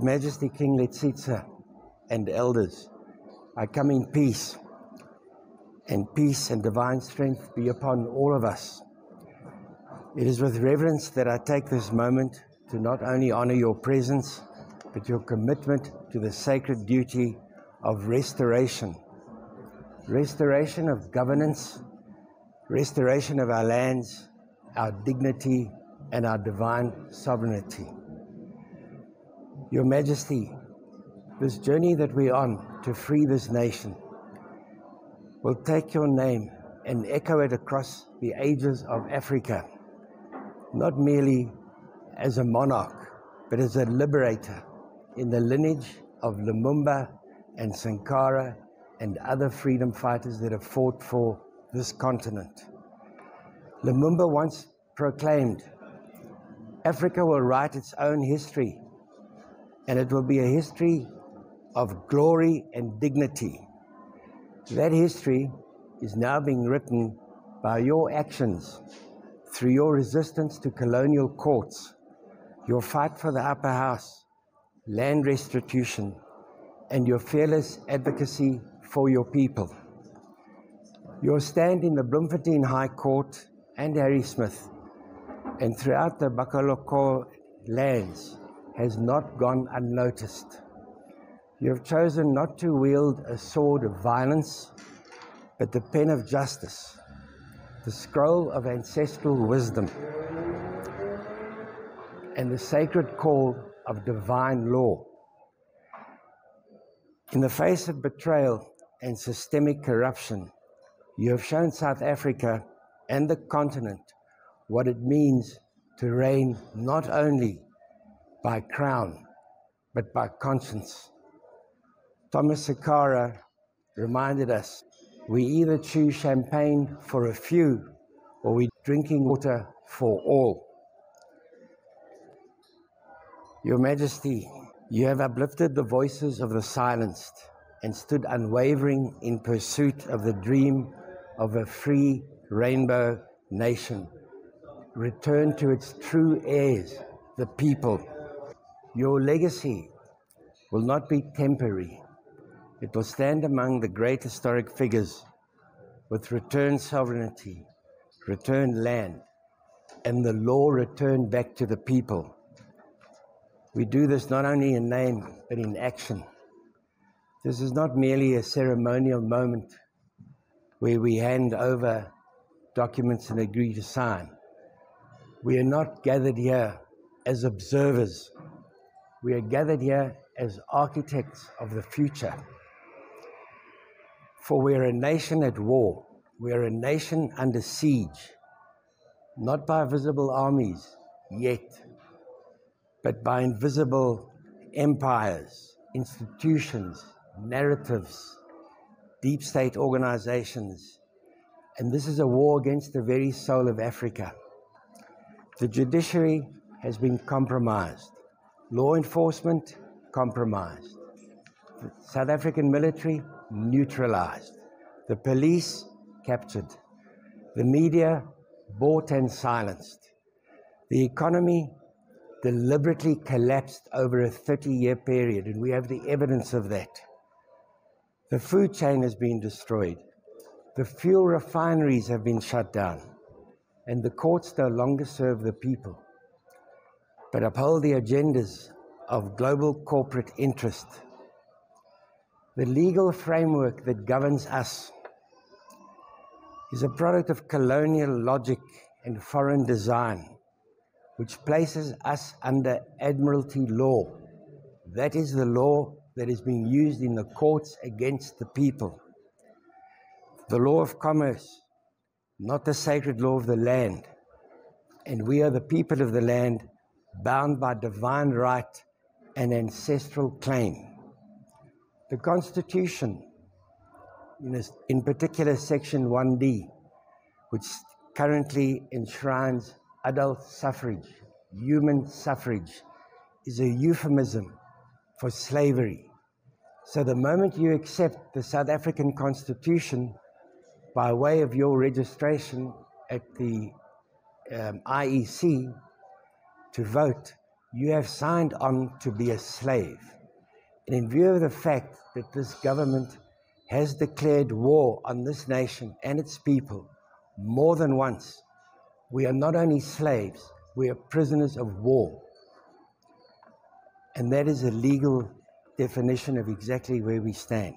Majesty King Letsitsa and elders, I come in peace and divine strength be upon all of us. It is with reverence that I take this moment to not only honor your presence, but your commitment to the sacred duty of restoration. Restoration of governance, restoration of our lands, our dignity, and our divine sovereignty. Your Majesty, this journey that we're on to free this nation will take your name and echo it across the ages of Africa, not merely as a monarch, but as a liberator in the lineage of Lumumba and Sankara and other freedom fighters that have fought for this continent. Lumumba once proclaimed, Africa will write its own history, and it will be a history of glory and dignity. That history is now being written by your actions, through your resistance to colonial courts, your fight for the upper house, land restitution, and your fearless advocacy for your people. Your stand in the Bloemfontein High Court and Harry Smith and throughout the Bakaloko lands has not gone unnoticed. You have chosen not to wield a sword of violence, but the pen of justice, the scroll of ancestral wisdom, and the sacred call of divine law. In the face of betrayal and systemic corruption, you have shown South Africa and the continent what it means to reign not only by crown, but by conscience. Thomas Sankara reminded us, we either choose champagne for a few, or we're drinking water for all. Your Majesty, you have uplifted the voices of the silenced and stood unwavering in pursuit of the dream of a free rainbow nation. Return to its true heirs, the people. Your legacy will not be temporary. It will stand among the great historic figures with returned sovereignty, returned land, and the law returned back to the people. We do this not only in name, but in action. This is not merely a ceremonial moment where we hand over documents and agree to sign. We are not gathered here as observers. We are gathered here as architects of the future. For we are a nation at war. We are a nation under siege, not by visible armies yet, but by invisible empires, institutions, narratives, deep state organizations. And this is a war against the very soul of Africa. The judiciary has been compromised. Law enforcement, compromised. The South African military, neutralized. The police, captured. The media, bought and silenced. The economy deliberately collapsed over a 30-year period, and we have the evidence of that. The food chain has been destroyed. The fuel refineries have been shut down, and the courts no longer serve the people, but uphold the agendas of global corporate interest. The legal framework that governs us is a product of colonial logic and foreign design, which places us under admiralty law. That is the law that is being used in the courts against the people. The law of commerce, not the sacred law of the land. And we are the people of the land, bound by divine right and ancestral claim. The Constitution, in particular Section 1D, which currently enshrines adult suffrage, human suffrage, is a euphemism for slavery. So the moment you accept the South African Constitution by way of your registration at the IEC to vote, You have signed on to be a slave. And in view of the fact that this government has declared war on this nation and its people more than once, we are not only slaves, we are prisoners of war. And that is a legal definition of exactly where we stand.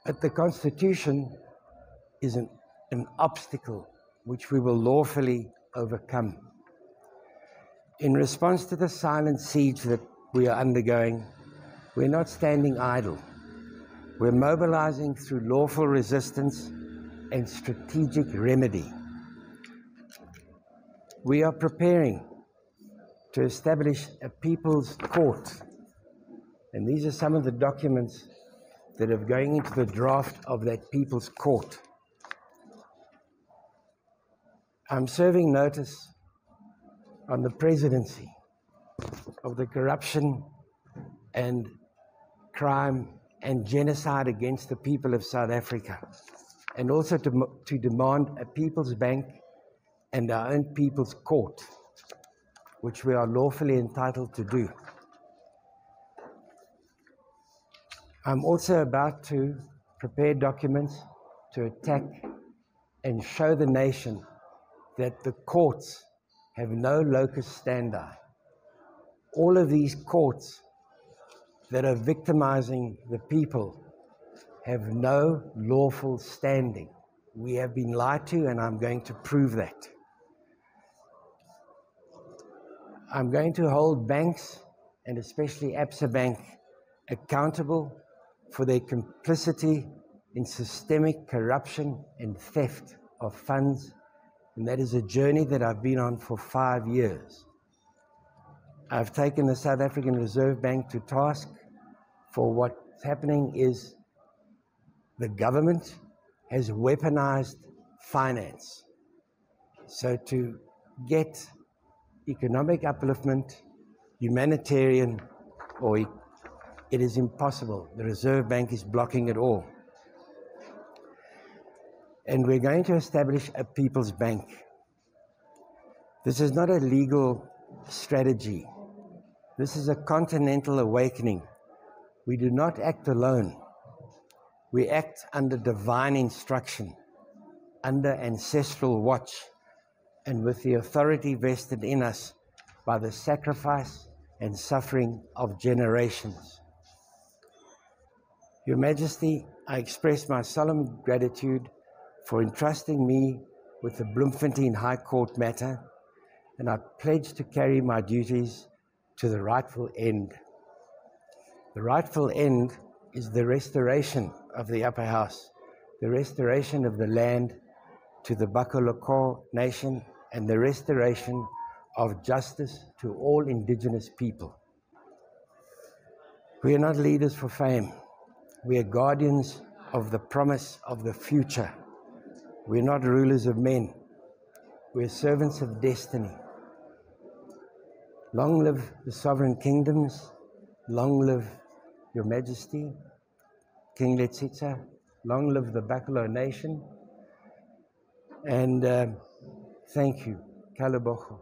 But the Constitution is an obstacle which we will lawfully overcome. In response to the silent siege that we are undergoing, we're not standing idle. We're mobilizing through lawful resistance and strategic remedy. We are preparing to establish a people's court. And these are some of the documents that are going into the draft of that people's court. I'm serving notice on the presidency of the corruption and crime and genocide against the people of South Africa, and also to demand a People's Bank and our own People's Court, which we are lawfully entitled to do. I'm also about to prepare documents to attack and show the nation that the courts have no locus standi. All of these courts that are victimizing the people have no lawful standing. We have been lied to, and I'm going to prove that. I'm going to hold banks, and especially Absa Bank, accountable for their complicity in systemic corruption and theft of funds. And that is a journey that I've been on for 5 years. I've taken the South African Reserve Bank to task for what's happening is the government has weaponized finance. So to get economic upliftment, humanitarian, it is impossible. The Reserve Bank is blocking it all. And we're going to establish a People's Bank. This is not a legal strategy. This is a continental awakening. We do not act alone. We act under divine instruction, under ancestral watch, and with the authority vested in us by the sacrifice and suffering of generations. Your Majesty, I express my solemn gratitude for entrusting me with the Bloemfontein High Court matter, and I pledge to carry my duties to the rightful end. The rightful end is the restoration of the Upper House, the restoration of the land to the Bakaloko nation, and the restoration of justice to all indigenous people. We are not leaders for fame. We are guardians of the promise of the future. We are not rulers of men. We are servants of destiny. Long live the sovereign kingdoms. Long live Your Majesty, King Letshitsa. Long live the Bakalo nation. And thank you. Kalaboko.